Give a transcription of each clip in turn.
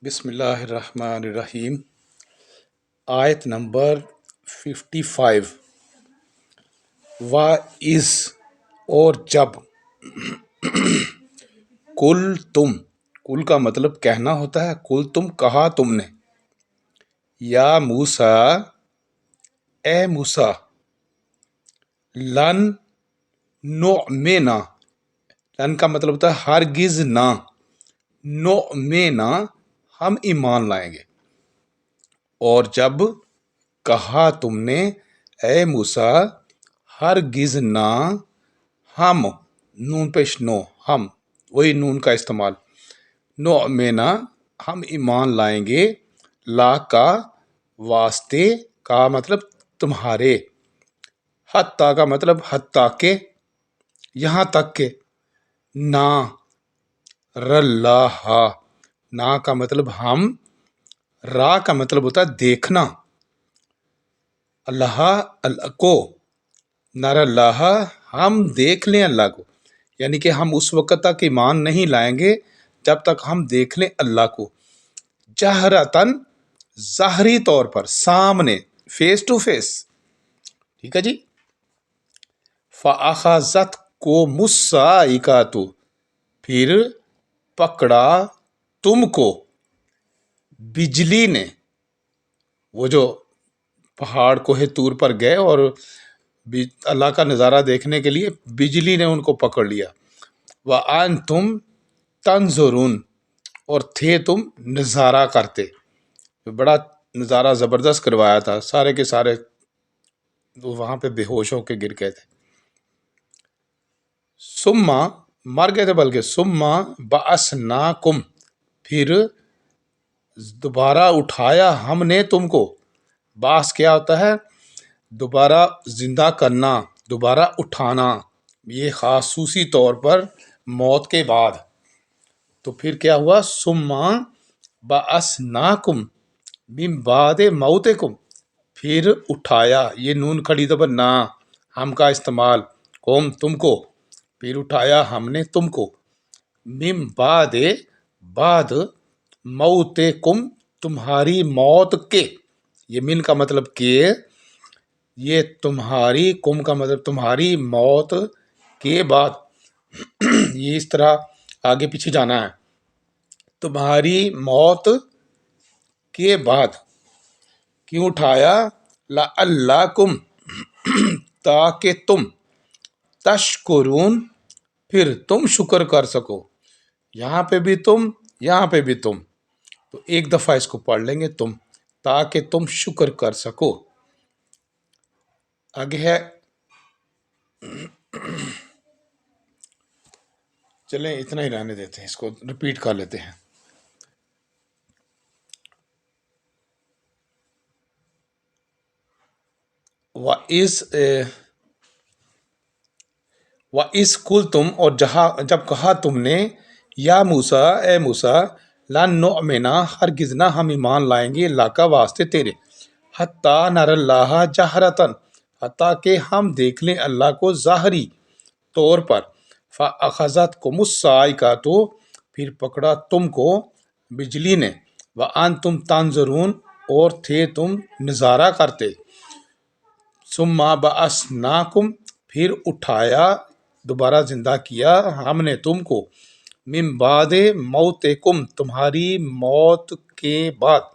بسم اللہ الرحمن الرحیم۔ آیت نمبر 55۔ وَإِذْ اور جب، کل تم، کل کا مطلب کہنا ہوتا ہے، کل تم کہا تم نے، یا موسیٰ اے موسیٰ، لن نؤمنا، لن کا مطلب ہوتا ہے ہرگز نہ، نؤمنا ہم ایمان لائیں گے۔ اور جب کہا تم نے اے موسیٰ، ہرگز نہ ہم، نون پیش نو، ہم، وہی نون کا استعمال، نؤمنا ہم ایمان لائیں گے، لا کا واسطے، کا مطلب تمہارے، حتیٰ کا مطلب حتیٰ کہ، یہاں تک کہ، نہ، رَلّٰہ، نہ کا مطلب ہم، را کا مطلب ہوتا ہے دیکھنا، اللہ کو، نر اللہ ہم دیکھ لیں اللہ کو، یعنی کہ ہم اس وقت تک ایمان نہیں لائیں گے جب تک ہم دیکھ لیں اللہ کو، جہرتاً ظاہری طور پر، سامنے، فیس ٹو فیس، ٹھیک ہے جی۔ فَأَخَذَتْكُمُ الصَّاعِقَةُ پھر پکڑا تم کو بجلی نے، وہ جو پہاڑ کوہ طور پر گئے اور اللہ کا نظارہ دیکھنے کے لیے بجلی نے ان کو پکڑ لیا، وَأَنْتُمْ تَنْظُرُونَ اور تھے تم نظارہ کرتے، بڑا نظارہ زبردست کروایا تھا، سارے کے سارے وہاں پہ بے ہوش ہو کے گر گئے تھے، سما مر گئے تھے بلکہ، سما بَعَثْنَاكُمْ پھر دوبارہ اٹھایا ہم نے تم کو، باس کیا ہوتا ہے دوبارہ زندہ کرنا، دوبارہ اٹھانا، یہ خصوصی طور پر موت کے بعد، تو پھر کیا ہوا، سما بَعَثْنَاكُمْ من بعد موتکم پھر اٹھایا، یہ نون کھڑی زبر نہ، ہم کا استعمال، قوم تم کو، پھر اٹھایا ہم نے تم کو، من بعد بعد موتکم تمہاری موت کے، یہ من کا مطلب کہ، یہ تمہاری، کم کا مطلب تمہاری موت کے بعد، یہ اس طرح آگے پیچھے جانا ہے، تمہاری موت کے بعد کیوں اٹھایا، لعلکم تاکہ تم، تشکرون پھر تم شکر کر سکو، یہاں پہ بھی تم، یہاں پہ بھی تم، تو ایک دفعہ اس کو پڑھ لیں گے تم، تاکہ تم شکر کر سکو۔ آگے ہے، چلیں اتنا ہی رہنے دیتے ہیں، اس کو ریپیٹ کر لیتے ہیں۔ وَإِذْ قُلْتُمْ اور جب کہا تم نے، یا موسیٰ اے موسیٰ، لن نؤمنا ہرگز نہ ہم ایمان لائیں گے، اللہ کا واسطے تیرے، حتیٰ نر اللہ جہرتاً حتیٰ کہ ہم دیکھ لیں اللہ کو ظاہری طور پر، فَأَخَذَتْكُمُ الصَّاعِقَةُ پھر پکڑا تم کو بجلی نے، وَأَنْتُمْ تَنْظُرُونَ اور تھے تم نظارہ کرتے، ثُمَّ بَعَثْنَاكُمْ پھر اٹھایا، دوبارہ زندہ کیا ہم نے تم کو، من بعد موتکم تمہاری موت کے بعد،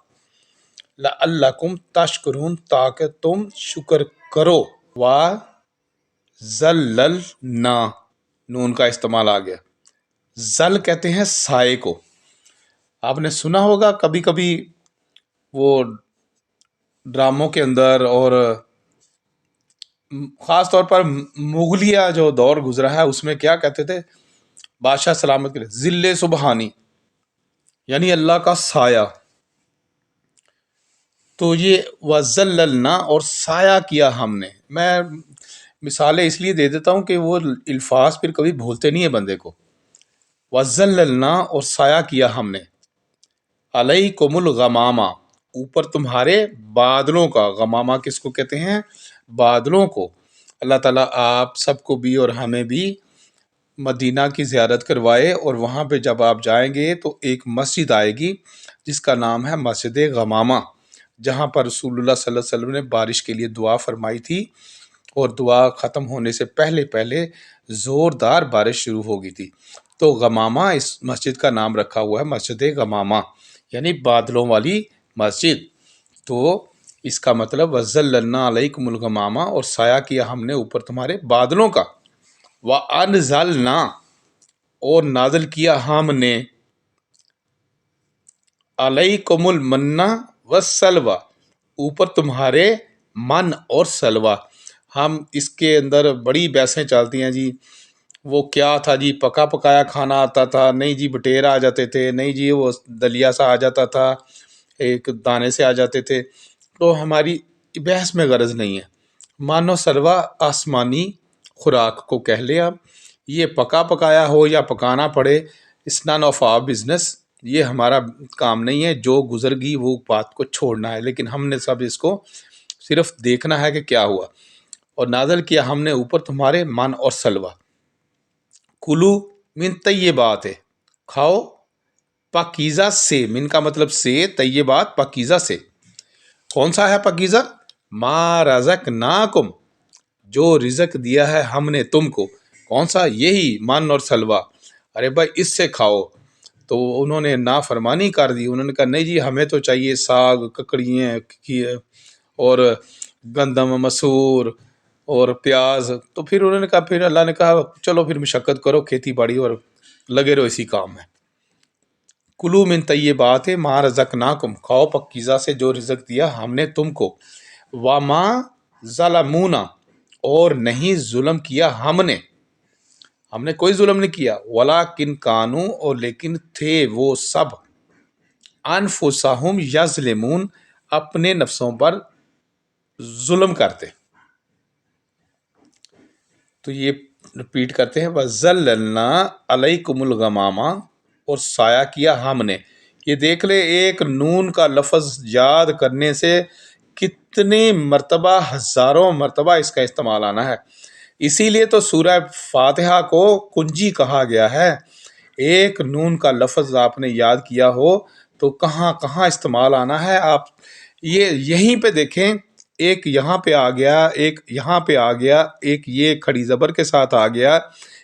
لعلکم تشکرون تاکہ تم شکر کرو، وَظَلَّلْنَا نون کا استعمال آ گیا، ظل کہتے ہیں سائے کو، آپ نے سنا ہوگا کبھی کبھی وہ ڈراموں کے اندر، اور خاص طور پر مغلیہ جو دور گزرا ہے اس میں کیا کہتے تھے بادشاہ سلامت کے لیے، ذل سبحانی یعنی اللہ کا سایہ، تو یہ وَظَلَّلْنَا اور سایہ کیا ہم نے، میں مثالیں اس لیے دے دیتا ہوں کہ وہ الفاظ پھر کبھی بھولتے نہیں ہیں بندے کو، وَظَلَّلْنَا اور سایہ کیا ہم نے، عَلَيْكُمُ الْغَمَامَ اوپر تمہارے بادلوں کا، غمامہ کس کو کہتے ہیں، بادلوں کو، اللہ تعالیٰ آپ سب کو بھی اور ہمیں بھی مدینہ کی زیارت کروائے، اور وہاں پہ جب آپ جائیں گے تو ایک مسجد آئے گی جس کا نام ہے مسجد غمامہ، جہاں پر رسول اللہ صلی اللہ علیہ وسلم نے بارش کے لیے دعا فرمائی تھی، اور دعا ختم ہونے سے پہلے پہلے زوردار بارش شروع ہو گئی تھی۔ تو غمامہ اس مسجد کا نام رکھا ہوا ہے، مسجد غمامہ، یعنی بادلوں والی مسجد۔ تو اس کا مطلب وَظَلَّلْنَا عَلَيْكُمُ الْغَمَامَ، اور سایہ کیا ہم نے اوپر تمہارے بادلوں کا، وَأَنزَلْنَا، اور نازل کیا ہم نے، عَلَيْكُمُ الْمَنَّ وَالسَّلْوَىٰ، اوپر تمہارے من اور سلوہ۔ ہم اس کے اندر بڑی بحثیں چلتی ہیں جی، وہ کیا تھا جی، پکا پکایا کھانا آتا تھا، نہیں جی بٹیرا آ جاتے تھے، نہیں جی وہ دلیا سا آ جاتا تھا، ایک دانے سے آ جاتے تھے۔ تو ہماری بحث میں غرض نہیں ہے، مانو سلوہ آسمانی خوراک کو کہہ لیں آپ، یہ پکا پکایا ہو یا پکانا پڑے، it's none of our business, یہ ہمارا کام نہیں ہے، جو گزر گئی وہ بات کو چھوڑنا ہے، لیکن ہم نے سب اس کو صرف دیکھنا ہے کہ کیا ہوا۔ اور نازل کیا ہم نے اوپر تمہارے من اور سلوہ، کلو من طیبات ہے، کھاؤ پاکیزہ سے، من کا مطلب سے، طیبات پاکیزہ سے۔ کون سا ہے پاکیزہ؟ ما رزقناکم، جو رزق دیا ہے ہم نے تم کو۔ کون سا؟ یہی من اور سلوہ۔ ارے بھائی اس سے کھاؤ، تو انہوں نے نافرمانی کر دی، انہوں نے کہا نہیں جی ہمیں تو چاہیے ساگ، ککڑیاں اور گندم مسور اور پیاز۔ تو پھر انہوں نے کہا، پھر اللہ نے کہا چلو پھر مشقت کرو کھیتی باڑی اور لگے رہو اسی کام میں۔ کلو من طیبات ما رزقناکم، کھاؤ پاکیزہ سے جو رزق دیا ہم نے تم کو۔ وما ظلمونا، اور نہیں ظلم کیا ہم نے کوئی ظلم نہیں کیا، ولیکن کانو، اور لیکن تھے وہ سب، انفسہم یظلمون، اپنے نفسوں پر ظلم کرتے۔ تو یہ رپیٹ کرتے ہیں، وَظَلَّلْنَا عَلَيْكُمُ الْغَمَامَ، اور سایہ کیا ہم نے۔ یہ دیکھ لے ایک نون کا لفظ یاد کرنے سے کتنی مرتبہ، ہزاروں مرتبہ اس کا استعمال آنا ہے۔ اسی لیے تو سورہ فاتحہ کو کنجی کہا گیا ہے۔ ایک نون کا لفظ آپ نے یاد کیا ہو تو کہاں کہاں استعمال آنا ہے، آپ یہ یہیں پہ دیکھیں، ایک یہاں پہ آ گیا، ایک یہاں پہ آ گیا، ایک یہ کھڑی زبر کے ساتھ آ گیا،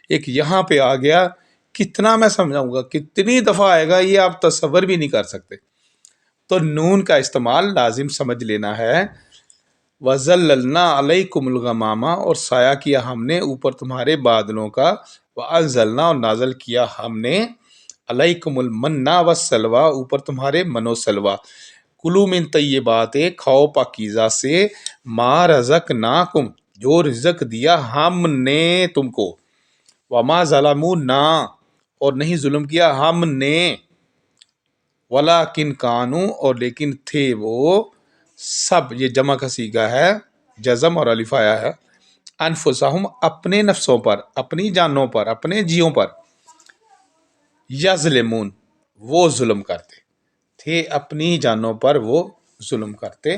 ایک یہاں پہ آ گیا، کتنا میں سمجھاؤں گا، کتنی دفعہ آئے گا یہ آپ تصور بھی نہیں کر سکتے۔ تو نون کا استعمال لازم سمجھ لینا ہے۔ وَظَلَّلْنَا عَلَيْكُمُ الْغَمَامَ، اور سایہ کیا ہم نے اوپر تمہارے بادلوں کا، وَأَنزَلْنَا، اور نازل کیا ہم نے، عَلَيْكُمُ الْمَنَّ وَالسَّلْوَىٰ، اوپر تمہارے من و سلوہ۔ کلو من طیبات، کھاؤ پاکیزہ سے، ما رزقناکم، جو رزق دیا ہم نے تم کو، وما ظلمونا، اور نہیں ظلم کیا ہم نے، ولیکن کانو، اور لیکن تھے وہ سب، یہ جمع کا صیغہ ہے، جزم اور الف آیا ہے، انفسہم، اپنے نفسوں پر، اپنی جانوں پر، اپنے جیوں پر، یظلمون، وہ ظلم کرتے تھے، اپنی جانوں پر وہ ظلم کرتے۔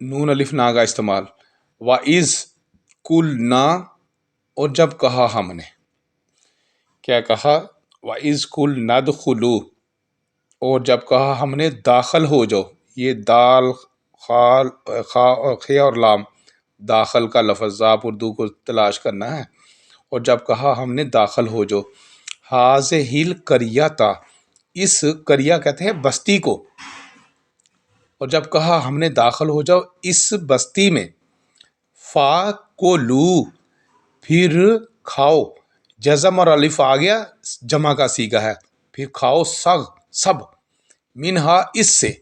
نون الف نا کا استعمال، وَإِذْ قُلْنَا، اور جب کہا ہم نے، کیا کہا؟ وَإِذْ قُلْنَا ادْخُلُوا، اور جب کہا ہم نے داخل ہو جاؤ، یہ دال خال خا اور خے اور لام، داخل کا لفظ آپ اردو کو تلاش کرنا ہے۔ اور جب کہا ہم نے داخل ہو جاؤ، ہَٰذِهِ الْقَرْیَةَ، اس قریہ کہتے ہیں بستی کو، اور جب کہا ہم نے داخل ہو جاؤ اس بستی میں، فَكُلُوا، پھر کھاؤ، جزم اور الف آ گیا، جمع کا صیغہ ہے، پھر کھاؤ سب، منہا، اس سے،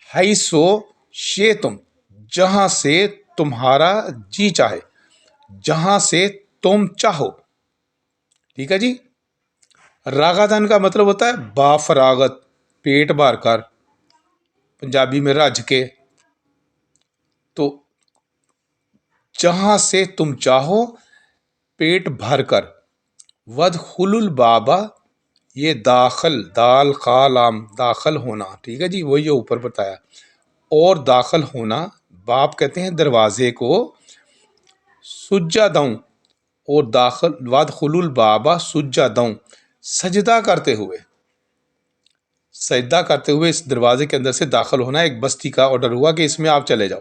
حیثو شئتم، جہاں سے تمہارا جی چاہے، جہاں سے تم چاہو۔ ٹھیک ہے جی۔ راغدن کا مطلب ہوتا ہے بافراغت، پیٹ بھر کر، پنجابی میں رج کے۔ تو جہاں سے تم چاہو، پیٹ بھر کر، وَادْخُلُوا الْبَابَ، یہ داخل، دال خا لام، داخل ہونا، ٹھیک ہے جی، وہی اوپر بتایا، اور داخل ہونا، باب کہتے ہیں دروازے کو، سجدوں، اور داخل وادخلوا الباب سجدًا، سجدہ کرتے ہوئے، سجدہ کرتے ہوئے اس دروازے کے اندر سے داخل ہونا. ایک بستی کا آرڈر ہوا کہ اس میں آپ چلے جاؤ.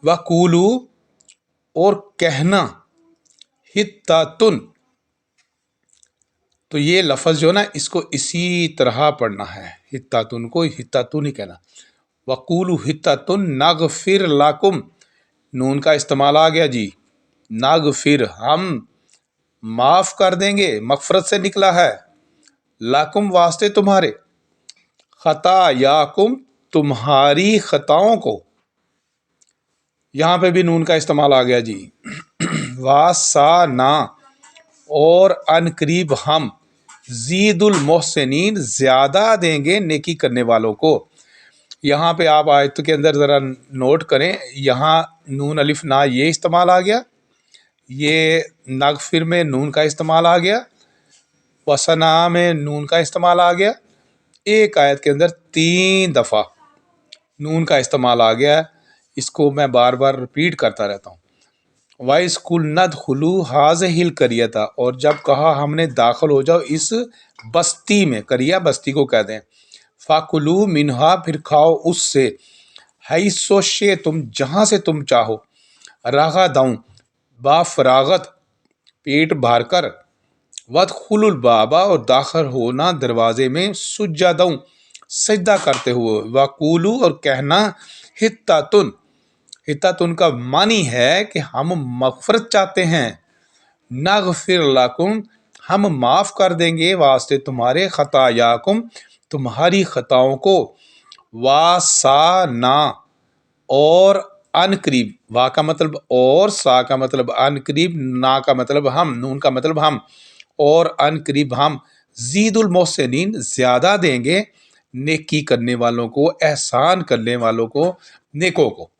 وَقُولُوا، اور کہنا، حِطَّةٌ، تو یہ لفظ جو ہے نا اس کو اسی طرح پڑھنا ہے، حِطَّةٌ کو حِطَّةٌ ہی کہنا. وَقُولُوا حِطَّةٌ نَغْفِرْ لَكُمْ، نون کا استعمال آ گیا جی. نغفر، ہم معاف کر دیں گے، مغفرت سے نکلا ہے. لَكُمْ، واسطے تمہارے. خطاياكم، تمہاری خطاؤں کو. یہاں پہ بھی نون کا استعمال آ گیا جی. وَاسَانَا، اور ان قریب ہم، زید المحسنین، زیادہ دیں گے نیکی کرنے والوں کو. یہاں پہ آپ آیت کے اندر ذرا نوٹ کریں، یہاں نون الف نا یہ استعمال آ گیا، یہ نغفر میں نون کا استعمال آ گیا، وسنا میں نون کا استعمال آ گیا. ایک آیت کے اندر 3 دفعہ نون کا استعمال آ گیا ہے. اس کو میں بار بار ریپیٹ کرتا رہتا ہوں. وَإِذْ قُلْنَا ادْخُلُوا هَٰذِهِ الْقَرْيَةَ، اور جب کہا ہم نے داخل ہو جاؤ اس بستی میں، قریہ بستی کو کہتے ہیں. فَكُلُوا مِنْهَا، پھر کھاؤ اس سے، حَيْثُ شِئْتُمْ، جہاں سے تم چاہو، رَغَدًا، با فراغت، پیٹ بھر کر. وَادْخُلُوا الْبَابَ، اور داخل ہونا دروازے میں، سُجَّدًا، سجدہ کرتے ہوئے. وَقُولُوا، اور کہنا، حِطَّةٌ، حِطَّةٌ کا معنی ہے کہ ہم مغفرت چاہتے ہیں. نغفر لکم، ہم معاف کر دیں گے واسطے تمہارے، خطایاکم، تمہاری خطاؤں کو. وَاسَانَا، اور ان قریب، وا کا مطلب اور، سا کا مطلب ان قریب، نا کا مطلب ہم، نون کا مطلب ہم، اور ان قریب ہم، زید المحسنین، زیادہ دیں گے نیکی کرنے والوں کو، احسان کرنے والوں کو، نیکوں کو.